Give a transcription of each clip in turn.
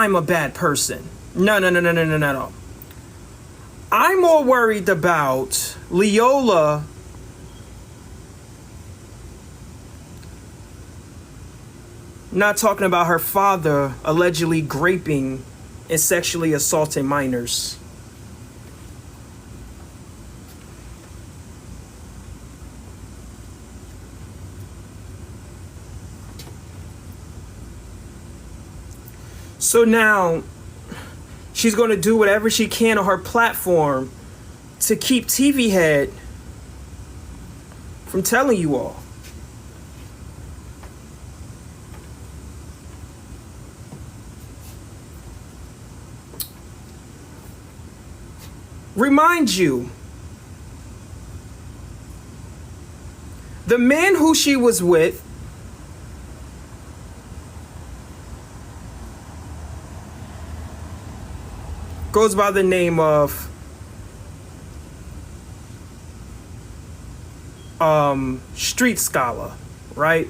I'm a bad person. No, no, no, no, no, no, no, no. I'm more worried about Leola not talking about her father allegedly raping and sexually assaulting minors. So now she's going to do whatever she can on her platform to keep TV Head from telling you all. Remind you, the man who she was with goes by the name of Street Scholar, right?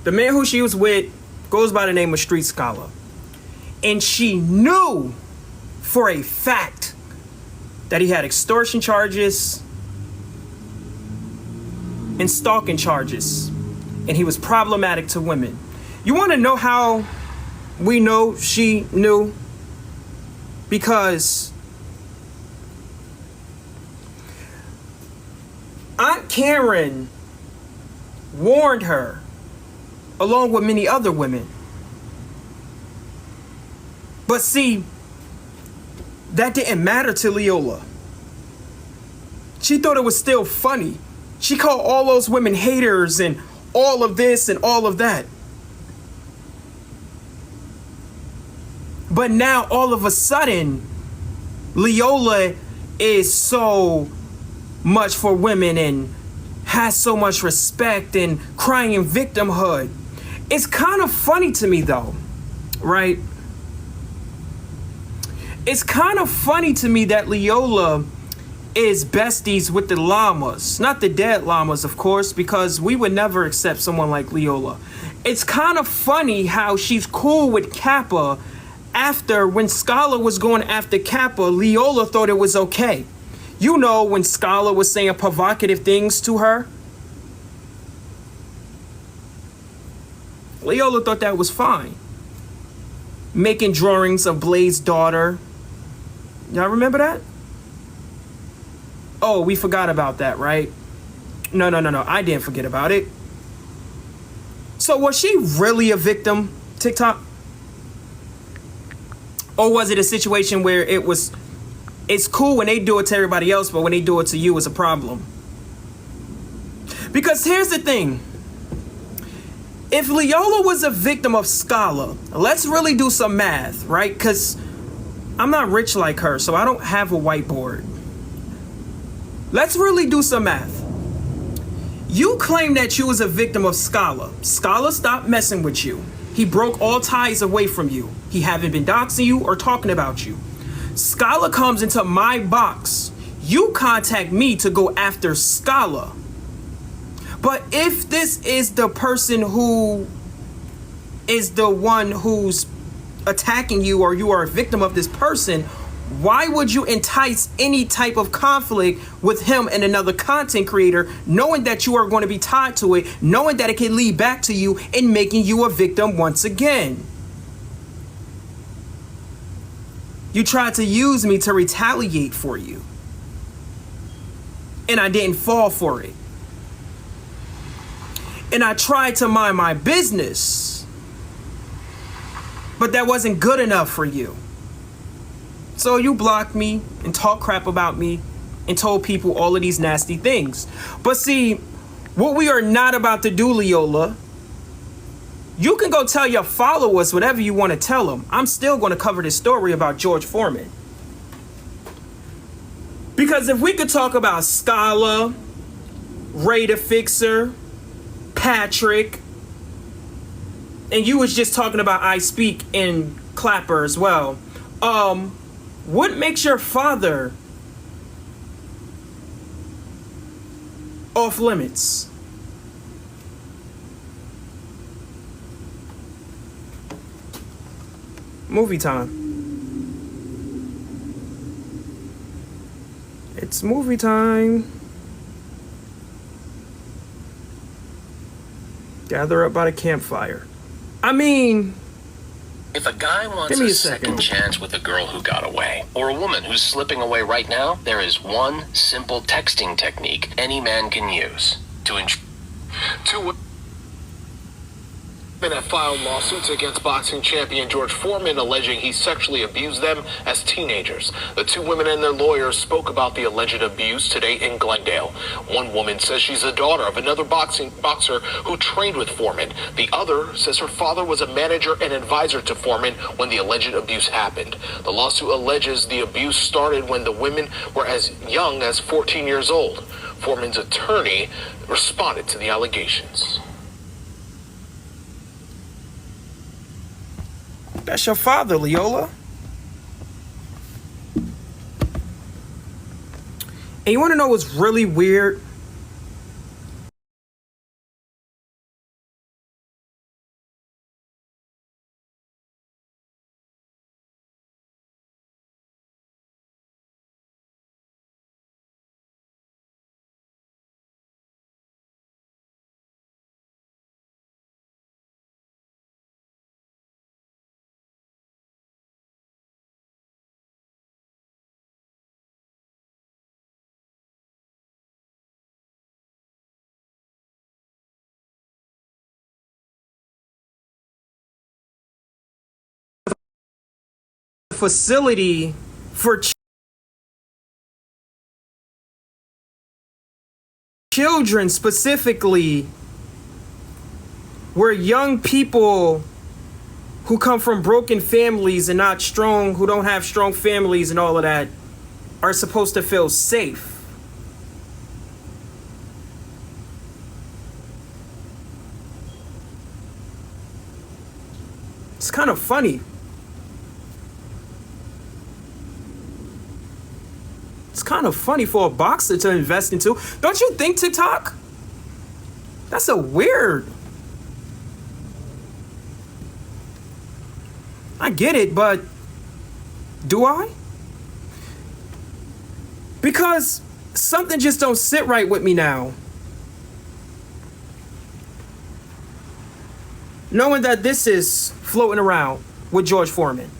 The man who she was with goes by the name of Street Scholar. And she knew for a fact that he had extortion charges and stalking charges. And he was problematic to women. You want to know how we know she knew? Because Aunt Karen warned her, along with many other women. But see, that didn't matter to Leola. She thought it was still funny. She called all those women haters and all of this and all of that. But now all of a sudden, Leola is so much for women and has so much respect and crying victimhood. It's kind of funny to me though, right? It's kind of funny to me that Leola is besties with the llamas. Not the dead llamas, of course, because we would never accept someone like Leola. It's kind of funny how she's cool with Kappa after, when Scholar was going after Kappa, Leola thought it was okay. You know, when Scholar was saying provocative things to her, Leola thought that was fine. Making drawings of Blade's daughter. Y'all remember that? Oh, we forgot about that, right? No, I didn't forget about it. So was she really a victim, TikTok? Or was it a situation where it's cool when they do it to everybody else, but when they do it to you, it's a problem? Because here's the thing. If Leola was a victim of Scholar, let's really do some math, right? Because I'm not rich like her, so I don't have a whiteboard. Let's really do some math. You claim that you was a victim of Scholar. Scholar stopped messing with you. He broke all ties away from you. He haven't been doxing you or talking about you. Scholar comes into my box. You contact me to go after Scholar. But if this is the person who is the one who's attacking you, or you are a victim of this person, why would you entice any type of conflict with him and another content creator, knowing that you are going to be tied to it, knowing that it can lead back to you and making you a victim once again? You tried to use me to retaliate for you, and I didn't fall for it. And I tried to mind my business, but that wasn't good enough for you. So you blocked me and talked crap about me and told people all of these nasty things. But see, what we are not about to do, Leola, you can go tell your followers whatever you want to tell them. I'm still going to cover this story about George Foreman. Because if we could talk about Scholar, Ray the Fixer, Patrick, and you was just talking about I Speak and Clapper as well, what makes your father off limits? Movie time. It's movie time. Gather up by the campfire. I mean, if a guy wants a second chance with a girl who got away, or a woman who's slipping away right now, there is one simple texting technique any man can use to Two women have filed lawsuits against boxing champion George Foreman, alleging he sexually abused them as teenagers. The two women and their lawyers spoke about the alleged abuse today in Glendale. One woman says she's the daughter of another boxer who trained with Foreman. The other says her father was a manager and advisor to Foreman when the alleged abuse happened. The lawsuit alleges the abuse started when the women were as young as 14 years old. Foreman's attorney responded to the allegations. That's your father, Leola. And you want to know what's really weird? Facility for children specifically, where young people who come from broken families and not strong, who don't have strong families and all of that, are supposed to feel safe. It's kind of funny. It's kind of funny for a boxer to invest into. Don't you think, TikTok? That's a weird. I get it, but do I? Because something just don't sit right with me now. Knowing that this is floating around with George Foreman.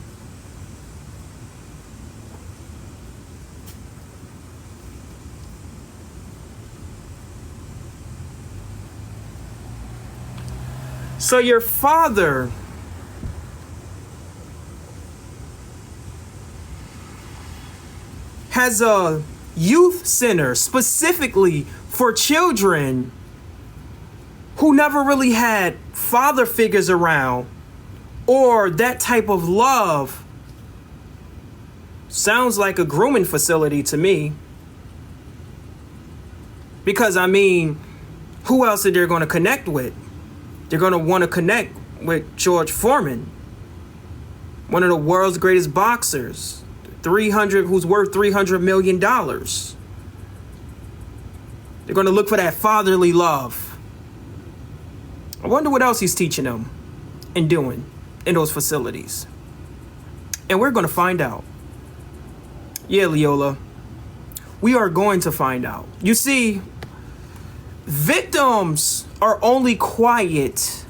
So your father has a youth center specifically for children who never really had father figures around or that type of love. Sounds like a grooming facility to me. Because, I mean, who else are they going to connect with? They're going to want to connect with George Foreman, one of the world's greatest boxers, who's worth $300 million. They're going to look for that fatherly love. I wonder what else he's teaching them and doing in those facilities. And we're going to find out. Yeah, Leola, we are going to find out. You see, victims are only quiet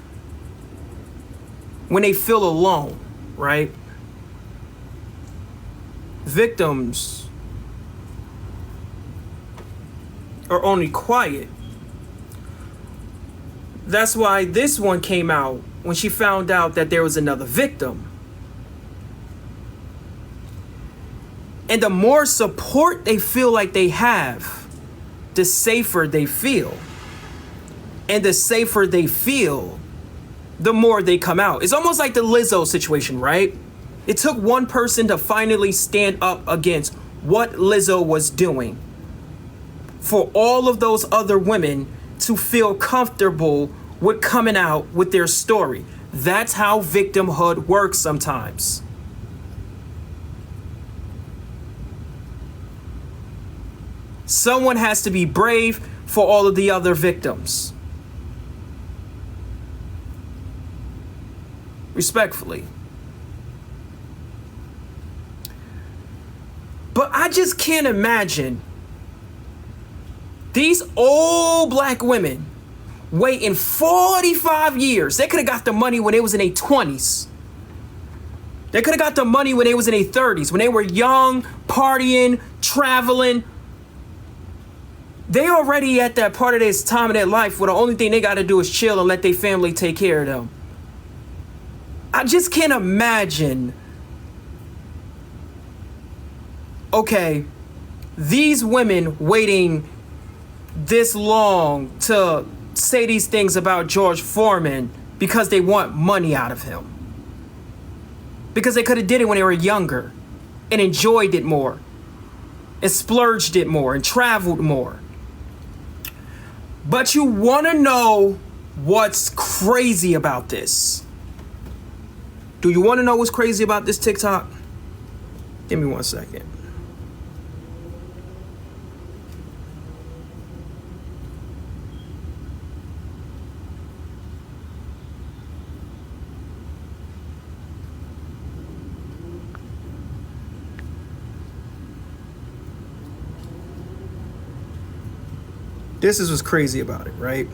when they feel alone, right? Victims are only quiet. That's why this one came out when she found out that there was another victim. And the more support they feel like they have, the safer they feel. And the safer they feel, the more they come out. It's almost like the Lizzo situation, right? It took one person to finally stand up against what Lizzo was doing for all of those other women to feel comfortable with coming out with their story. That's how victimhood works sometimes. Someone has to be brave for all of the other victims. Respectfully. But I just can't imagine these old black women waiting 45 years. They could have got the money when they was in their 20s. They could have got the money when they was in their 30s, when they were young, partying, traveling. They already at that part of this time of their life where the only thing they got to do is chill and let their family take care of them. I just can't imagine. Okay, these women waiting this long to say these things about George Foreman because they want money out of him. Because they could have did it when they were younger and enjoyed it more and splurged it more and traveled more. But you want to know what's crazy about this? Do you want to know what's crazy about this TikTok? Give me 1 second. This is what's crazy about it, right?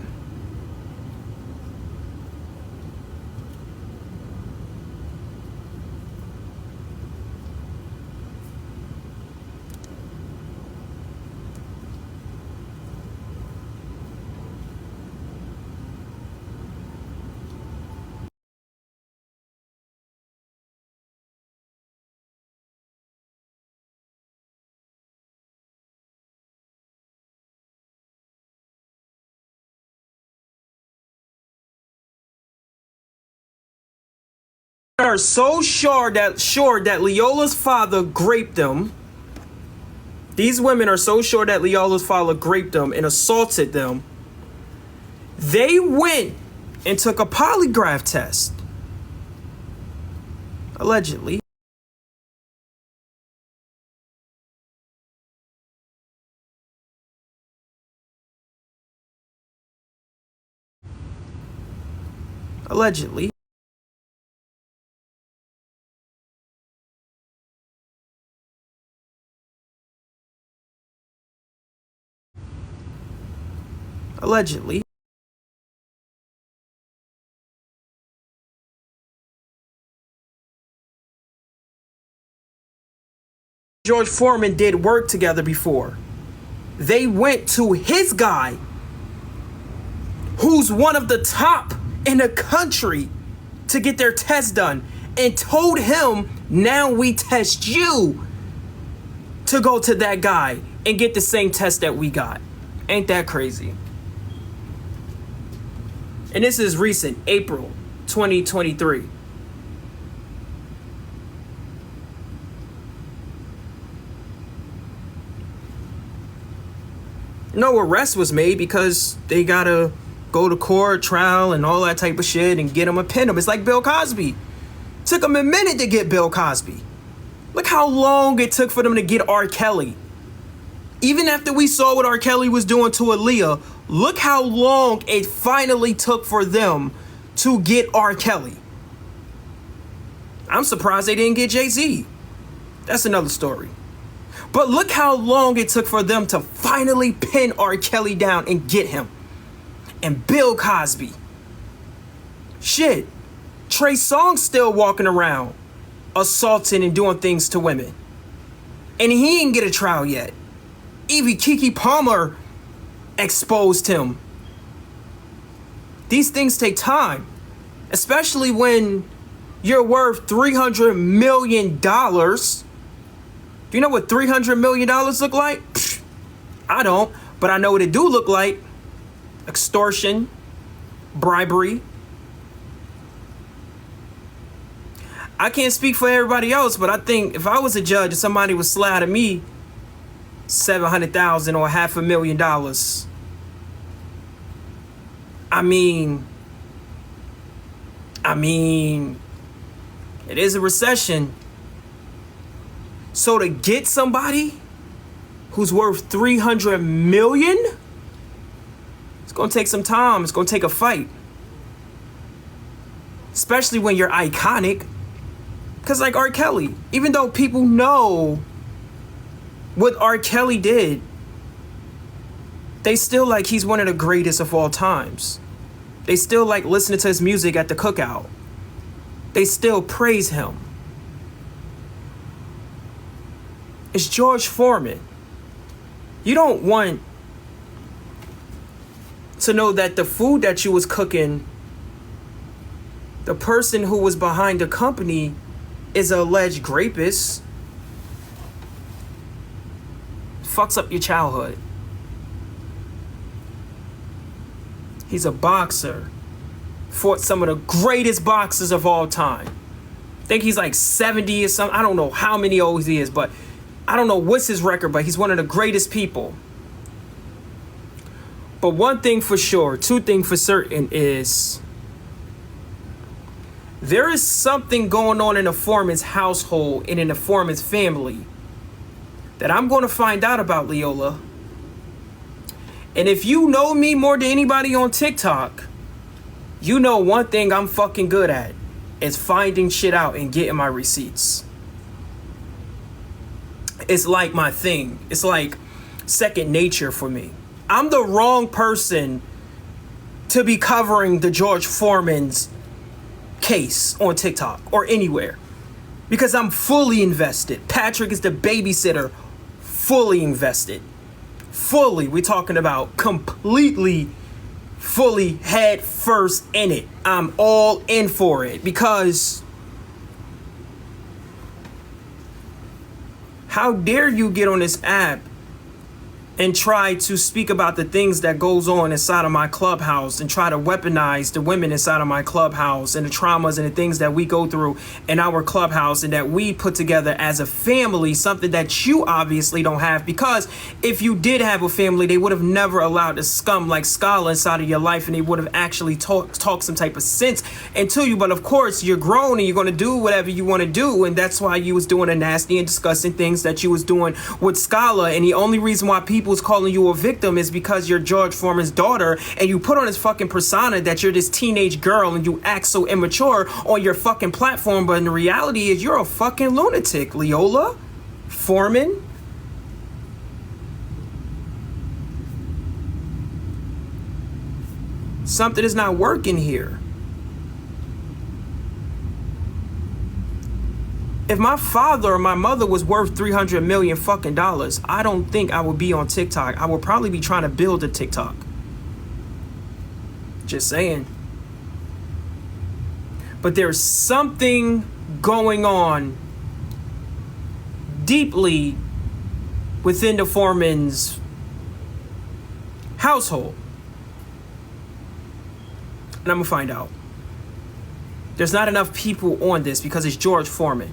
Are so sure that Leola's father raped them. These women are so sure that Leola's father raped them and assaulted them. They went and took a polygraph test. Allegedly. Allegedly. Allegedly. George Foreman did work together before. They went to his guy, who's one of the top in the country, to get their test done, and told him, now we test you to go to that guy and get the same test that we got. Ain't that crazy? And this is recent, April 2023. No arrest was made because they gotta go to court, trial, and all that type of shit and get him a pin him. It's like Bill Cosby. Took him a minute to get Bill Cosby. Look how long it took for them to get R. Kelly. Even after we saw what R. Kelly was doing to Aaliyah, look how long it finally took for them to get R. Kelly. I'm surprised they didn't get Jay-Z. That's another story. But look how long it took for them to finally pin R. Kelly down and get him. And Bill Cosby. Shit. Trey Songz still walking around, assaulting and doing things to women. And he didn't get a trial yet. Even Keke Palmer exposed him. These things take time. Especially when you're worth $300 million. Do you know what $300 million look like? Pfft, I don't, but I know what it do look like. Extortion, bribery. I can't speak for everybody else, but I think if I was a judge and somebody was sliding me $700,000 or $500,000, I mean, it is a recession. So to get somebody who's worth $300 million, it's gonna take some time. It's gonna take a fight. Especially when you're iconic. Because like R. Kelly, even though people know what R. Kelly did, they still like he's one of the greatest of all times. They still like listening to his music at the cookout. They still praise him. It's George Foreman. You don't want to know that the food that you was cooking, the person who was behind the company is an alleged rapist. Fucks up your childhood. He's a boxer. Fought some of the greatest boxers of all time. I think he's like 70 or something. I don't know how many old he is, but I don't know what's his record, but he's one of the greatest people. But one thing for sure, two things for certain is there is something going on in the Foreman's household and in the Foreman's family that I'm going to find out about, Leola. And if you know me more than anybody on TikTok, you know one thing I'm fucking good at is finding shit out and getting my receipts. It's like my thing. It's like second nature for me. I'm the wrong person to be covering the George Foreman's case on TikTok or anywhere because I'm fully invested. Patrick is the babysitter, fully invested. Fully, we're talking about completely, fully head first in it. I'm all in for it because how dare you get on this app and try to speak about the things that goes on inside of my clubhouse and try to weaponize the women inside of my clubhouse and the traumas and the things that we go through in our clubhouse and that we put together as a family, something that you obviously don't have, because if you did have a family, they would have never allowed a scum like Scala inside of your life and they would have actually talked some type of sense into you. But of course, you're grown and you're going to do whatever you want to do, and that's why you was doing the nasty and disgusting things that you was doing with Scala. And the only reason why people's calling you a victim is because you're George Foreman's daughter and you put on this fucking persona that you're this teenage girl and you act so immature on your fucking platform, but in the reality is you're a fucking lunatic, Leola Foreman. Something is not working here. If my father or my mother was worth 300 million fucking dollars, I don't think I would be on TikTok. I would probably be trying to build a TikTok. Just saying. But there's something going on deeply within the Foreman's household. And I'm gonna find out. There's not enough people on this because it's George Foreman.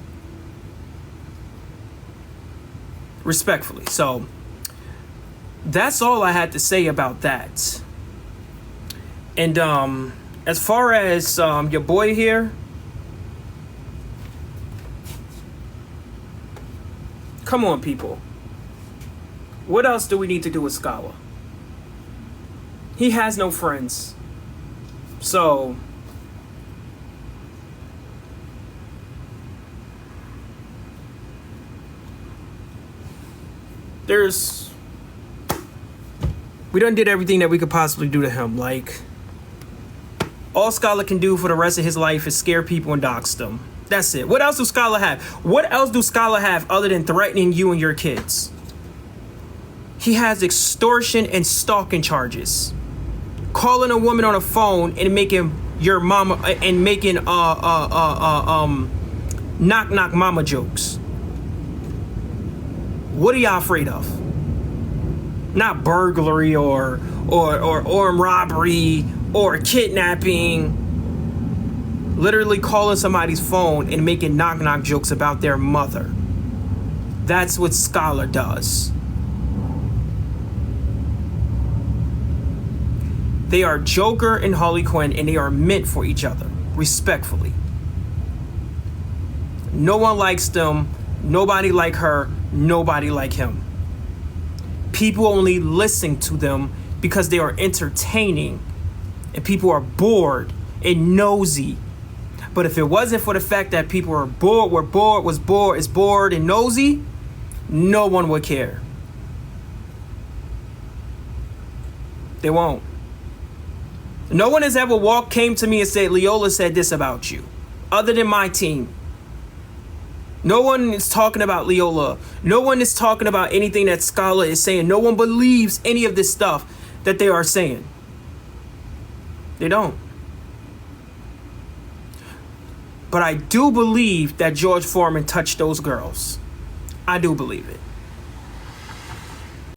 Respectfully. So that's all I had to say about that. And as far as your boy here, come on, people. What else do we need to do with Scala? He has no friends. So we done did everything that we could possibly do to him. Like, all Scala can do for the rest of his life is scare people and dox them. That's it. What else do Scala have? What else do Scala have other than threatening you and your kids? He has extortion and stalking charges. Calling a woman on a phone and making your mama and making knock knock mama jokes. What are y'all afraid of? Not burglary or armed robbery or kidnapping. Literally calling somebody's phone and making knock knock jokes about their mother. That's what Scala does. They are Joker and Harley Quinn, and they are meant for each other, respectfully. No one likes them. Nobody like her. Nobody like him. People only listen to them because they are entertaining, and people are bored and nosy. But if it wasn't for the fact that people are bored and nosy, no one would care. They won't. No one has ever came to me and said, Leola said this about you, other than my team. No one is talking about Leola. No one is talking about anything that Scala is saying. No one believes any of this stuff that they are saying. They don't. But I do believe that George Foreman touched those girls. I do believe it.